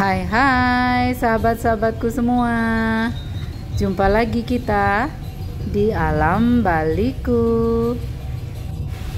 Hai sahabat-sahabatku semua. Jumpa lagi kita di alam Baliku.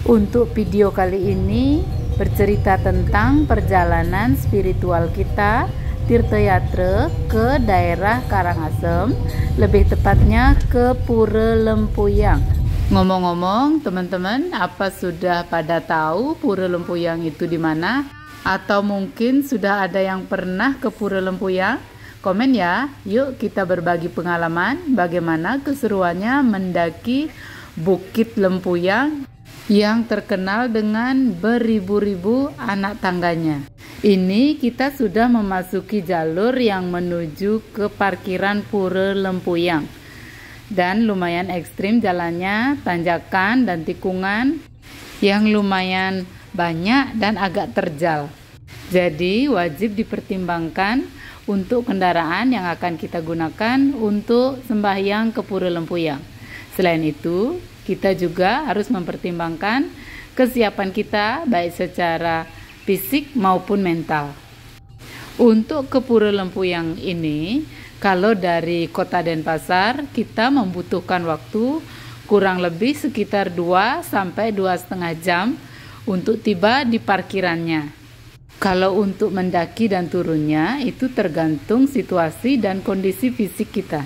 Untuk video kali ini bercerita tentang perjalanan spiritual kita Tirtayatra ke daerah Karangasem, lebih tepatnya ke Pura Lempuyang. Ngomong-ngomong, teman-teman, apa sudah pada tahu Pura Lempuyang itu di mana? Atau mungkin sudah ada yang pernah ke Pura Lempuyang? Komen ya, yuk kita berbagi pengalaman bagaimana keseruannya mendaki Bukit Lempuyang yang terkenal dengan beribu-ribu anak tangganya. Ini kita sudah memasuki jalur yang menuju ke parkiran Pura Lempuyang. Dan lumayan ekstrim jalannya, tanjakan dan tikungan yang lumayan banyak dan agak terjal. Jadi wajib dipertimbangkan untuk kendaraan yang akan kita gunakan untuk sembahyang ke Pura Lempuyang. Selain itu, kita juga harus mempertimbangkan kesiapan kita baik secara fisik maupun mental. Untuk ke Pura Lempuyang ini, kalau dari Kota Denpasar, kita membutuhkan waktu kurang lebih sekitar 2 sampai 2,5 jam untuk tiba di parkirannya. Kalau untuk mendaki dan turunnya, itu tergantung situasi dan kondisi fisik kita.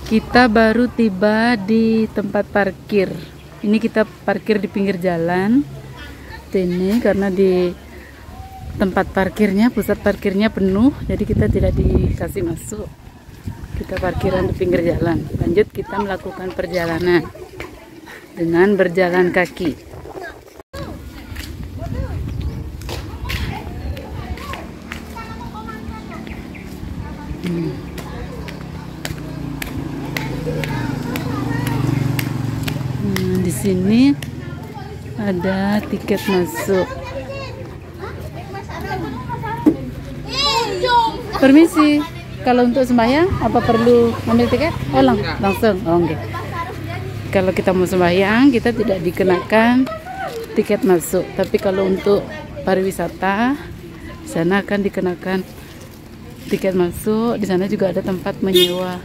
Kita baru tiba di tempat parkir. Ini kita parkir di pinggir jalan. Ini karena di tempat parkirnya, pusat parkirnya penuh, jadi kita tidak dikasih masuk. Kita parkiran di pinggir jalan. Lanjut kita melakukan perjalanan dengan berjalan kaki. Di sini ada tiket masuk. Permisi, kalau untuk sembahyang apa perlu ambil tiket? Oh langsung. Oh enggak. Kalau kita mau sembahyang kita tidak dikenakan tiket masuk, tapi kalau untuk pariwisata di sana akan dikenakan tiket masuk. Di sana juga ada tempat menyewa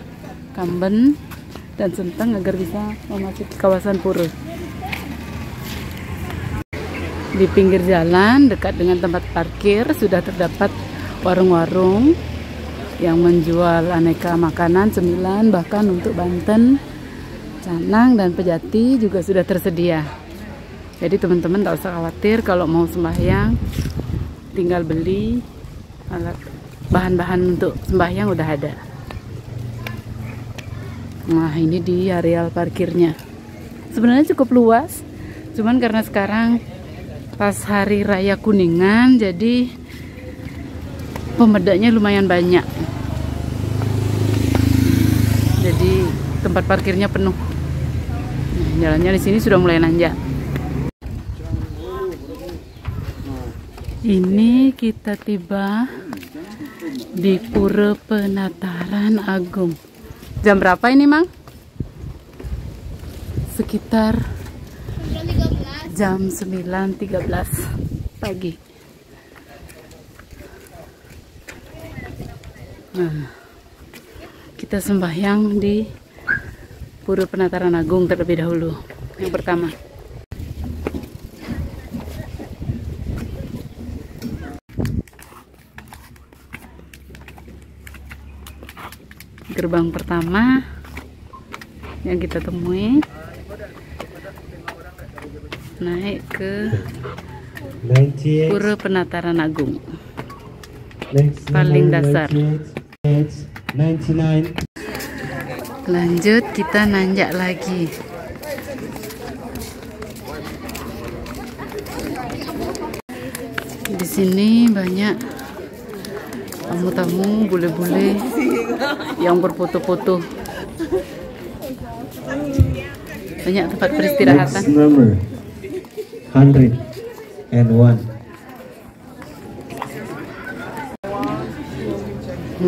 kamben dan sentang agar bisa memasuki kawasan pura. Di pinggir jalan dekat dengan tempat parkir sudah terdapat warung-warung yang menjual aneka makanan cemilan, bahkan untuk Banten, Canang dan Pejati juga sudah tersedia. Jadi teman-teman tak usah khawatir kalau mau sembahyang, tinggal beli alat bahan-bahan untuk sembahyang udah ada. Nah ini di areal parkirnya. Sebenarnya cukup luas, cuman karena sekarang pas hari raya Kuningan jadi pemedaknya lumayan banyak. Jadi tempat parkirnya penuh. Nah, jalannya di sini sudah mulai nanjak. Ini kita tiba di Pura Penataran Agung. Jam berapa ini, Mang? Sekitar jam 9.13 pagi. Nah, kita sembahyang di Pura Penataran Agung terlebih dahulu. Yang pertama. Gerbang pertama yang kita temui, naik ke Pura Penataran Agung paling dasar. Lanjut kita nanjak lagi. Di sini banyak tamu-tamu, bule-bule yang berfoto-foto. Banyak tempat peristirahatan. Next number 101.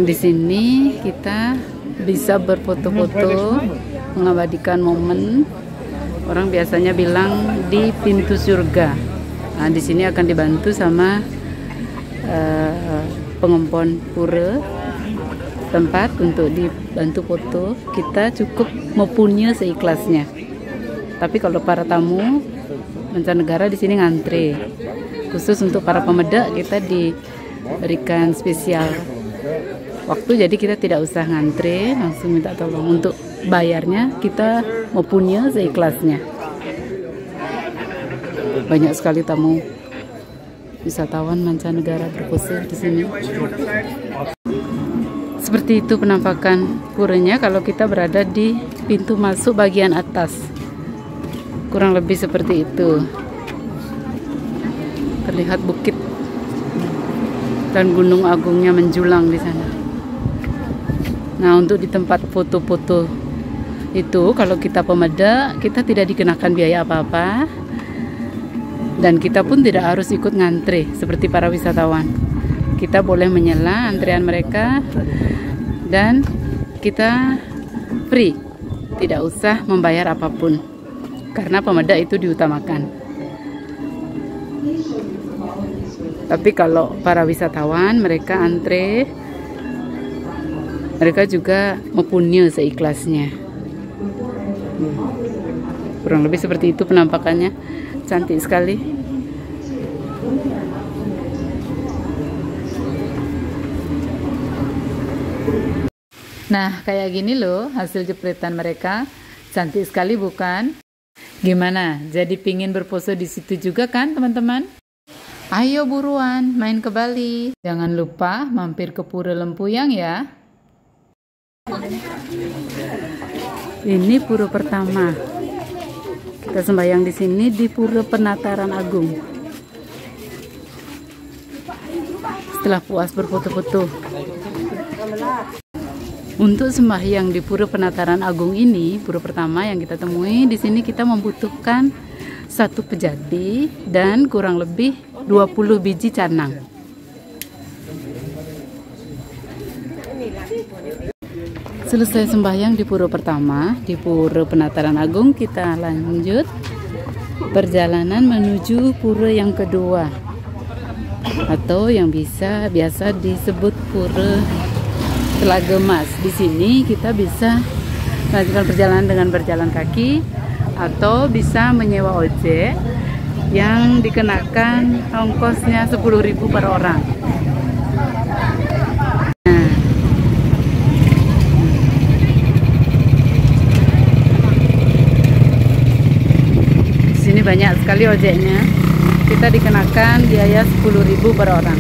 Di sini kita bisa berfoto-foto, mengabadikan momen. Orang biasanya bilang di pintu surga. Nah, di sini akan dibantu sama pengempon pura, tempat untuk dibantu foto. Kita cukup mempunyai seikhlasnya. Tapi kalau para tamu mancanegara di sini ngantre. Khusus untuk para pemedak kita diberikan spesial waktu, jadi kita tidak usah ngantre, langsung minta tolong. Untuk bayarnya kita mempunyai seikhlasnya. Banyak sekali tamu wisatawan mancanegara berpose di sini. Seperti itu penampakan puranya kalau kita berada di pintu masuk bagian atas. Kurang lebih seperti itu. Terlihat bukit dan gunung agungnya menjulang di sana. Nah, untuk di tempat foto-foto itu, kalau kita pemedak, kita tidak dikenakan biaya apa-apa. Dan kita pun tidak harus ikut ngantre seperti para wisatawan. Kita boleh menyela antrean mereka dan kita free, tidak usah membayar apapun. Karena pemedak itu diutamakan. Tapi kalau para wisatawan, mereka antre, mereka juga mempunyai seikhlasnya. Kurang lebih seperti itu penampakannya. Cantik sekali. Nah, kayak gini loh hasil jepretan mereka. Cantik sekali bukan? Gimana? Jadi pingin berpose di situ juga kan, teman-teman? Ayo buruan main ke Bali. Jangan lupa mampir ke Pura Lempuyang ya. Ini pura pertama. Kita sembahyang di sini di Pura Penataran Agung. Setelah puas berfoto-foto. Untuk sembahyang di Pura Penataran Agung ini, pura pertama yang kita temui, di sini kita membutuhkan 1 pejati dan kurang lebih 20 biji canang. Selesai sembahyang di pura pertama, di Pura Penataran Agung, kita lanjut perjalanan menuju pura yang kedua, atau yang biasa disebut Pura Telaga Mas. Di sini kita bisa melanjutkan perjalanan dengan berjalan kaki atau bisa menyewa ojek yang dikenakan ongkosnya 10.000 per orang. Nah, di sini banyak sekali ojeknya. Kita dikenakan biaya 10.000 per orang.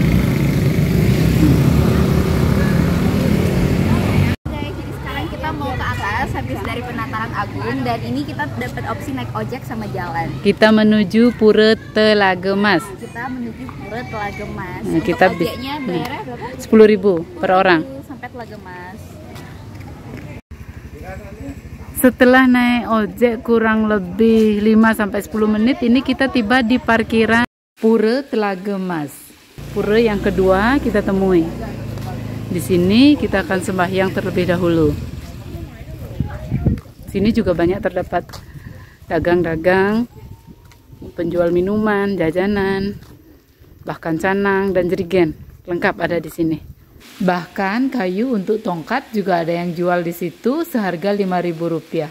Habis dari Penataran Agung, dan ini kita dapat opsi naik ojek sama jalan. Kita menuju Pura Telaga Mas. Kita menuju Pura Telaga Mas. Nah, kita ojeknya bayarnya berapa? 10.000 per orang. Sampai Telaga Mas. Setelah naik ojek kurang lebih 5-10 menit, ini kita tiba di parkiran Pura Telaga Mas. Pura yang kedua kita temui. Di sini kita akan sembahyang terlebih dahulu. Sini juga banyak terdapat dagang-dagang, penjual minuman, jajanan, bahkan canang dan jerigen, lengkap ada di sini. Bahkan kayu untuk tongkat juga ada yang jual di situ seharga Rp5.000.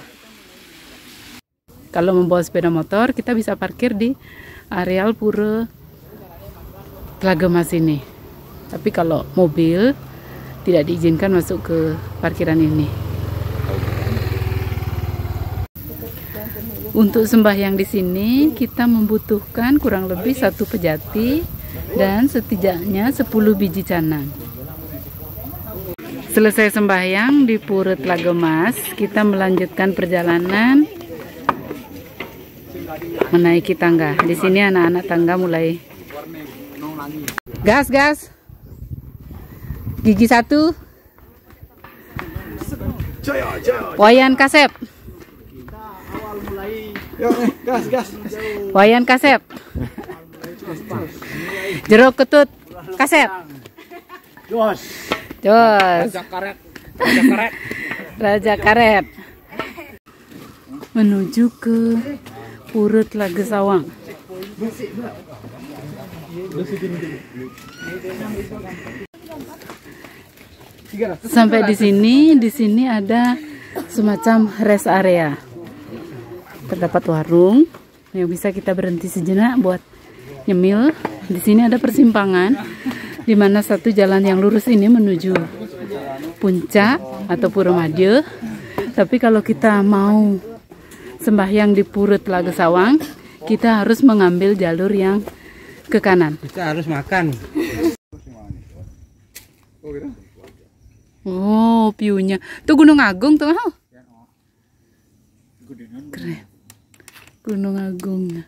Kalau membawa sepeda motor, kita bisa parkir di areal Pura Telaga Mas ini. Tapi kalau mobil tidak diizinkan masuk ke parkiran ini. Untuk sembahyang di sini kita membutuhkan kurang lebih 1 pejati dan setidaknya 10 biji canang. Selesai sembahyang di Pura Telaga Mas, kita melanjutkan perjalanan menaiki tangga. Di sini anak-anak tangga mulai gas. Gigi 1. Wayan kasep. Gas. Wayan kasep. Jeruk ketut kasep. Jos. Raja karet. Menuju ke Pura Telaga Sawang. Sampai di sini ada semacam rest area. Terdapat warung yang bisa kita berhenti sejenak buat nyemil. Di sini ada persimpangan di mana satu jalan yang lurus ini menuju puncak atau Pura Madya. Tapi kalau kita mau sembahyang di Pura Telaga Sawang, kita harus mengambil jalur yang ke kanan. Kita harus makan. Oh, view-nya. Tuh Gunung Agung tuh. Keren. Gunung Agung.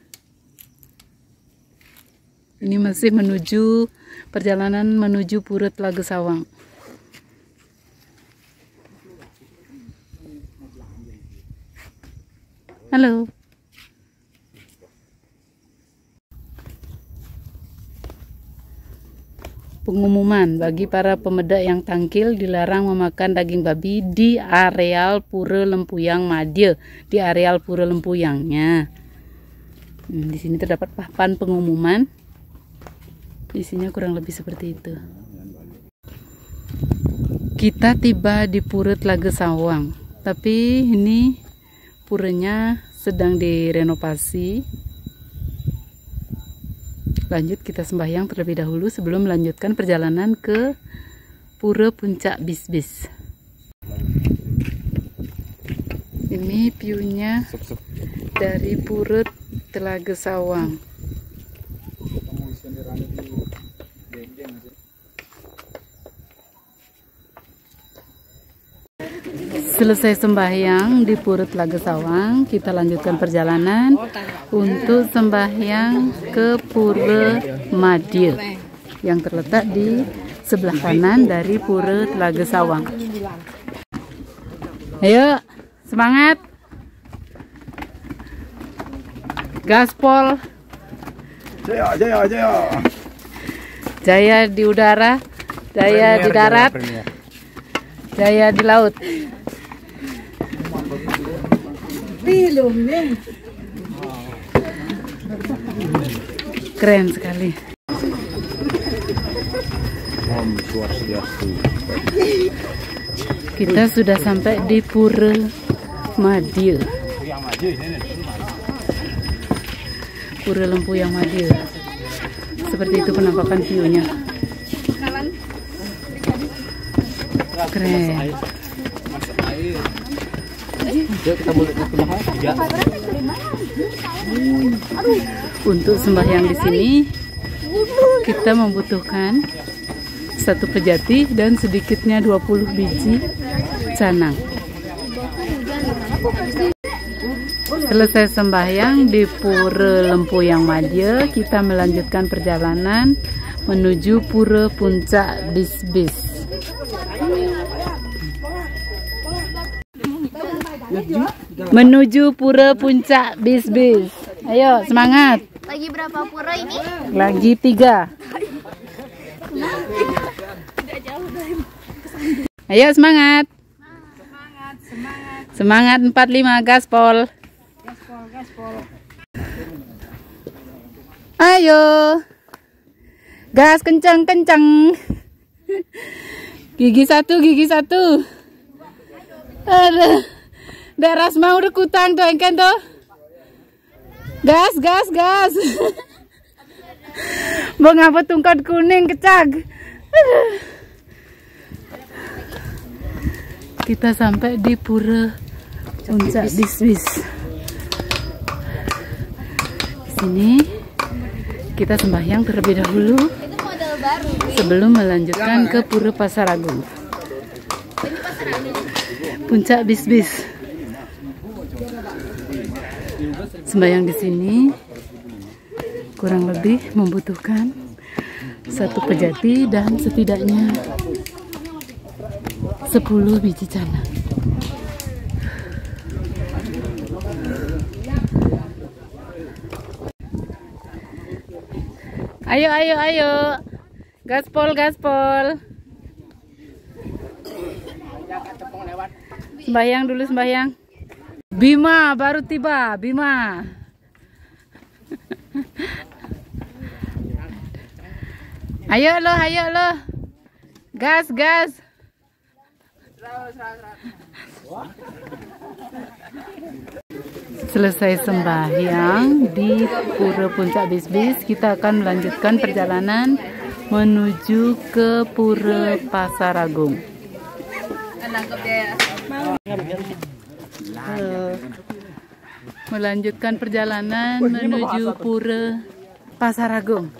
Ini masih perjalanan menuju Pura Telaga Sawang. Halo. Pengumuman bagi para pemuda yang tangkil dilarang memakan daging babi di areal Pura Lempuyang Madya, di areal Pura Lempuyangnya. Di sini terdapat papan pengumuman. Isinya kurang lebih seperti itu. Kita tiba di Pura Telaga Sawang, tapi ini puranya sedang direnovasi. Lanjut kita sembahyang terlebih dahulu sebelum melanjutkan perjalanan ke Pura Puncak Bisbis. Ini view-nya dari Pura Telaga Sawang. Selesai sembahyang di Pura Telaga Sawang, kita lanjutkan perjalanan untuk sembahyang ke Pura Madya yang terletak di sebelah kanan dari Pura Telaga Sawang. Ayo, semangat! Gaspol! Jaya, jaya, jaya! Jaya di udara, jaya di darat, jaya di laut. Keren sekali. Kita sudah sampai di Pura Madya, Pura Lempuyang Madya. Seperti itu penampakan view-nya. Keren. Untuk sembahyang di sini kita membutuhkan satu pejati dan sedikitnya 20 biji canang. Selesai sembahyang di Pura Lempuyang Madya, kita melanjutkan perjalanan menuju Pura Puncak Bisbis. Menuju Pura Puncak Bisbis. Ayo, semangat. Lagi berapa pura ini? Lagi 3. Ayo, semangat. Semangat 45, gaspol. Ayo. Gas kencang-kencang. Gigi satu. Aduh. Daerah mau rekutang tuh engken tuh. Gas. Mau ngapa tungkot kuning kecag. Kita sampai di Pura Puncak Bisbis. Di sini kita sembahyang terlebih dahulu sebelum melanjutkan ke Pura Pasar Agung. Puncak Bisbis. Sembahyang di sini kurang lebih membutuhkan satu pejati dan setidaknya 10 biji canang. Ayo. Gaspol. Sembahyang dulu. Bima baru tiba, Bima. Ayo lo. Gas. Selesai sembahyang di Pura Puncak Bisbis, kita akan melanjutkan perjalanan menuju ke Pura Pasar Agung. Melanjutkan perjalanan menuju Pura Pasar Agung.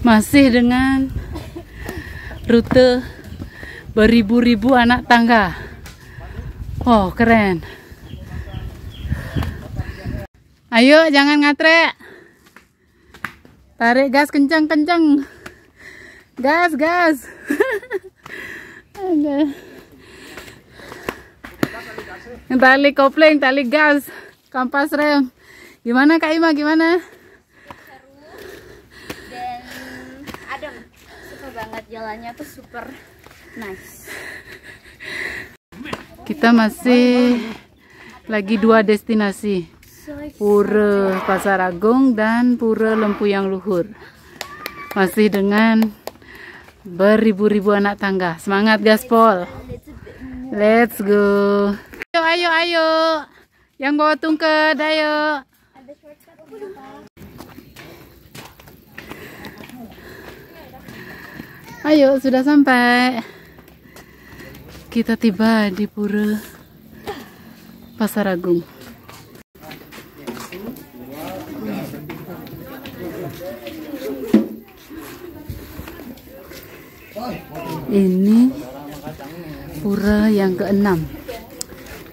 Masih dengan rute beribu-ribu anak tangga. Oh, keren. Ayo, jangan ngatre. Tarik gas kencang-kencang. Gas, gas. Tali kopling, tali gas, kampas rem. Gimana Kak Ima, gimana? Adem, suka banget jalannya tuh super nice. Kita masih lagi 2 destinasi, Pura Pasar Agung dan Pura Lempuyang Luhur. Masih dengan beribu-ribu anak tangga. Semangat gaspol. Let's go. Ayo, ayo, ayo. Yang bawa tungked, ayo. Ayo, sudah sampai. Kita tiba di Pura Pasar Agung. Ini pura yang ke-6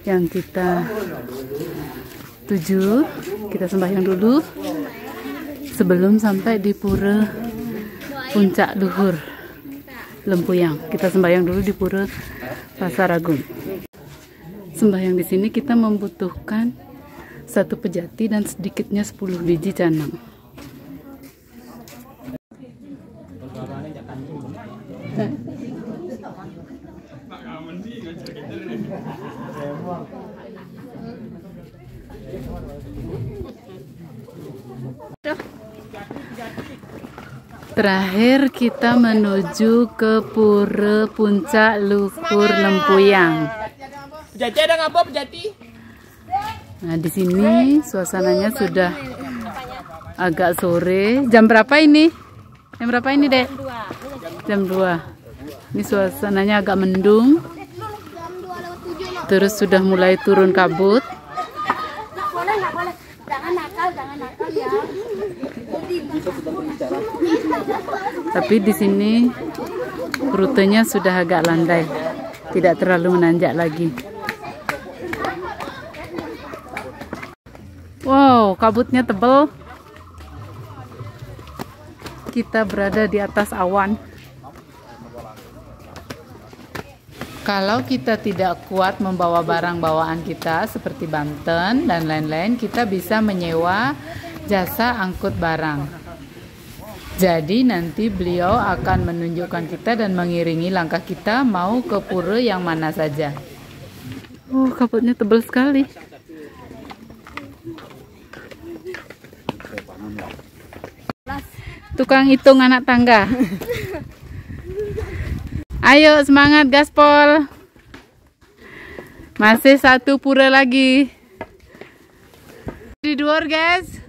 yang kita tuju. Kita sembahyang dulu sebelum sampai di Pura Puncak Luhur Lempuyang. Kita sembahyang dulu di Pura Pasar Agung. Sembahyang di sini kita membutuhkan 1 pejati dan sedikitnya 10 biji canang. Terakhir kita menuju ke Pura Puncak Luhur Lempuyang. Pejati ada ngapa pejati? Nah, di sini suasananya sudah agak sore. Jam berapa ini? Jam berapa ini, Dek? Jam 2. Ini suasananya agak mendung. Terus sudah mulai turun kabut. Jangan nakal ya. Tapi di sini rutenya sudah agak landai, tidak terlalu menanjak lagi. Wow, kabutnya tebal. Kita berada di atas awan. Kalau kita tidak kuat membawa barang bawaan kita seperti banten dan lain-lain, kita bisa menyewa jasa angkut barang. Jadi nanti beliau akan menunjukkan kita dan mengiringi langkah kita mau ke pura yang mana saja. Oh, kabutnya tebal sekali. Tukang hitung anak tangga. Ayo semangat gaspol. Masih 1 pura lagi. Di luar guys.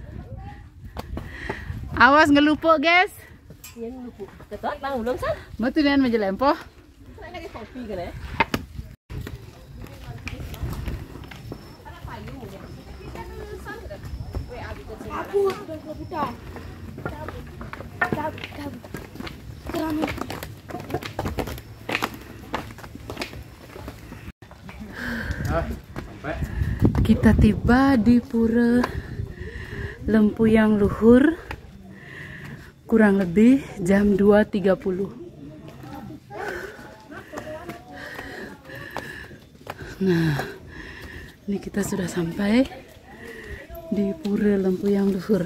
Awas ngelupuk guys. Mau tulian menjelempoh. Kita tiba di Pura Lempuyang Luhur kurang lebih jam 2.30. Nah, ini kita sudah sampai di Pura Lempuyang Luhur.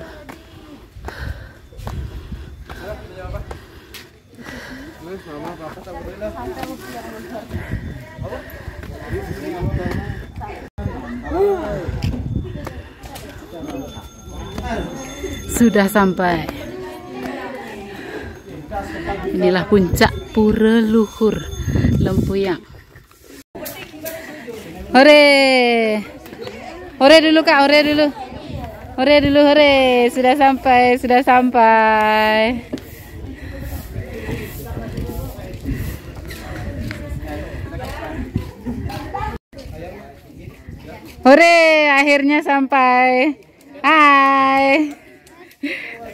sudah sampai. Inilah puncak Pura Luhur Lempuyang. Hore! Hore dulu Kak, hore dulu. Hore dulu, hore. Sudah sampai, sudah sampai. Hore, akhirnya sampai. Hai.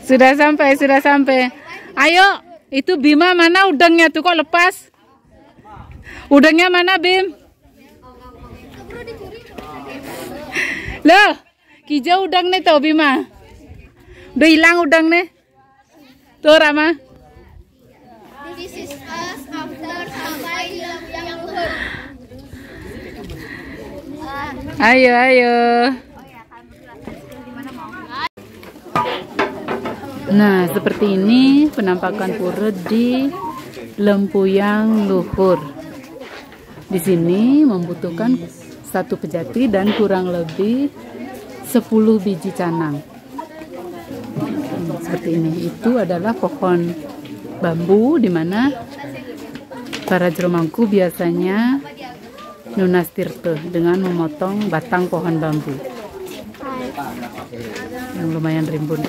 Sudah sampai, sudah sampai. Ayo, itu Bima mana udangnya tuh kok lepas? Udangnya mana Bim? Loh, kijau udang nih tuh Bima. Udah hilang udang nih. Tuh Rama. This is us after sampai di Lempuyang Luhur. Ayo, ayo. Nah, seperti ini penampakan pura di Lempuyang Luhur. Di sini membutuhkan 1 pejati dan kurang lebih 10 biji canang. Seperti ini. Itu adalah pohon bambu di mana para jelmangku biasanya nunastirte dengan memotong batang pohon bambu yang lumayan rimbun.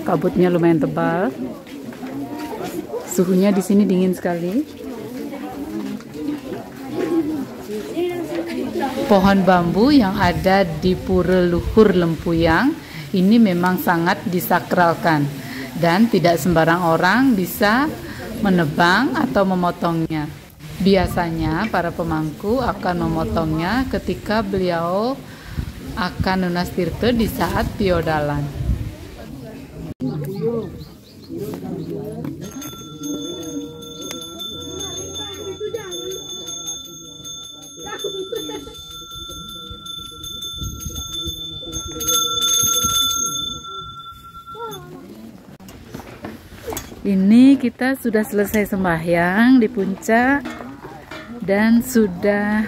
Kabutnya lumayan tebal. Suhunya di sini dingin sekali. Pohon bambu yang ada di Pura Luhur Lempuyang ini memang sangat disakralkan dan tidak sembarang orang bisa menebang atau memotongnya. Biasanya para pemangku akan memotongnya ketika beliau akan nunastirte di saat piodalan. Ini kita sudah selesai sembahyang di puncak dan sudah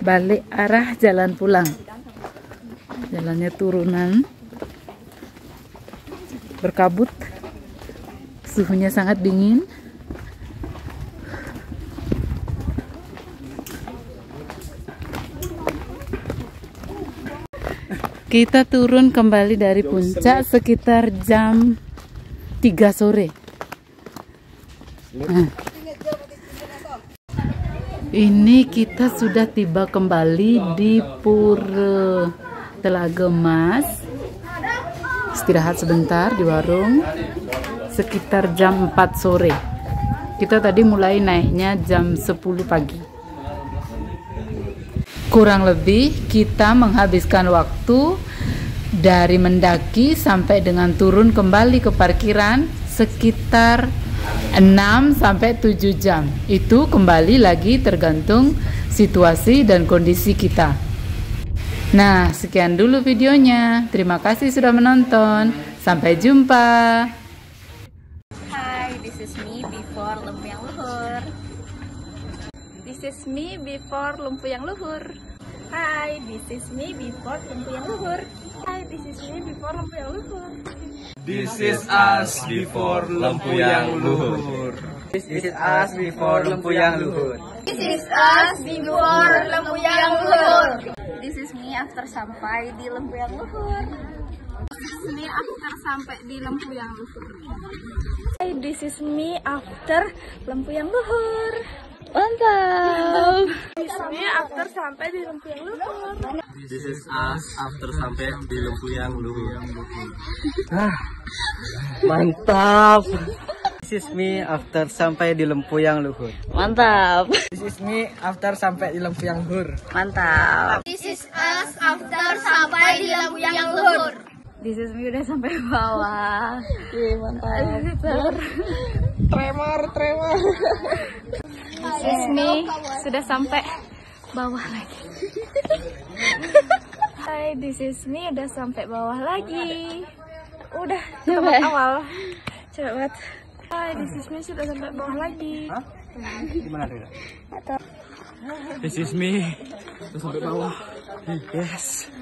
balik arah jalan pulang. Jalannya turunan, berkabut, suhunya sangat dingin. Kita turun kembali dari puncak sekitar jam 3 sore. Nah, ini kita sudah tiba kembali di Pura Telaga Mas. Istirahat sebentar di warung sekitar jam 4 sore. Kita tadi mulai naiknya jam 10 pagi. Kurang lebih kita menghabiskan waktu dari mendaki sampai dengan turun kembali ke parkiran sekitar 6 sampai 7 jam. Itu kembali lagi tergantung situasi dan kondisi kita. Nah, sekian dulu videonya. Terima kasih sudah menonton. Sampai jumpa. Hi, this is me before Lempuyang Luhur. This is me before Lempuyang Luhur. Hi, this is me before Lempuyang Luhur. Hi, this is me before Lempuyang Luhur. This is us before Lempuyang Luhur. This is us before Lempuyang Luhur. This is us before Lempuyang Luhur. This is me after sampai di Lempuyang Luhur. This is me after sampai di Lempuyang Luhur. Hey, this is me after Lempuyang Luhur. Mantap. This is me after sampai di Lempuyang Luhur. This is us after sampai di Lempuyang Luhur. Mantap. This is me after sampai di Lempuyang Luhur. Mantap. This is me after sampai di Lempuyang Luhur. Mantap. This is us after sampai di Lempuyang Luhur. This is me udah sampai bawah. Mantap. Tremor. This is me sudah sampai bawah lagi. Hai, this is me udah sampai bawah lagi. Udah ke tempat awal. Cepet banget. Hai, this is me sudah sampai bawah lagi. Gimana tuh? This is me. Terus sampai bawah. Yes.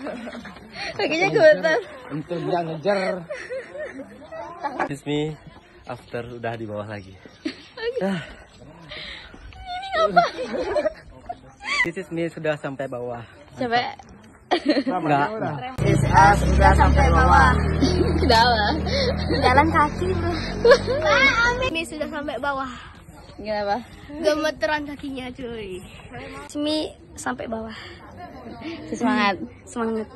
Kakinya gemetar. Untuk dia ngejar. This is me after udah di bawah lagi. Ini ngapain? This is me sudah sampai bawah. Sampai Enggak. This is us sudah sampai bawah. Dalam. Jalan kaki bro. Ini sudah sampai bawah. Kenapa? Gemeteran kakinya cuy. Simi sampai bawah. Semangat. Semangat.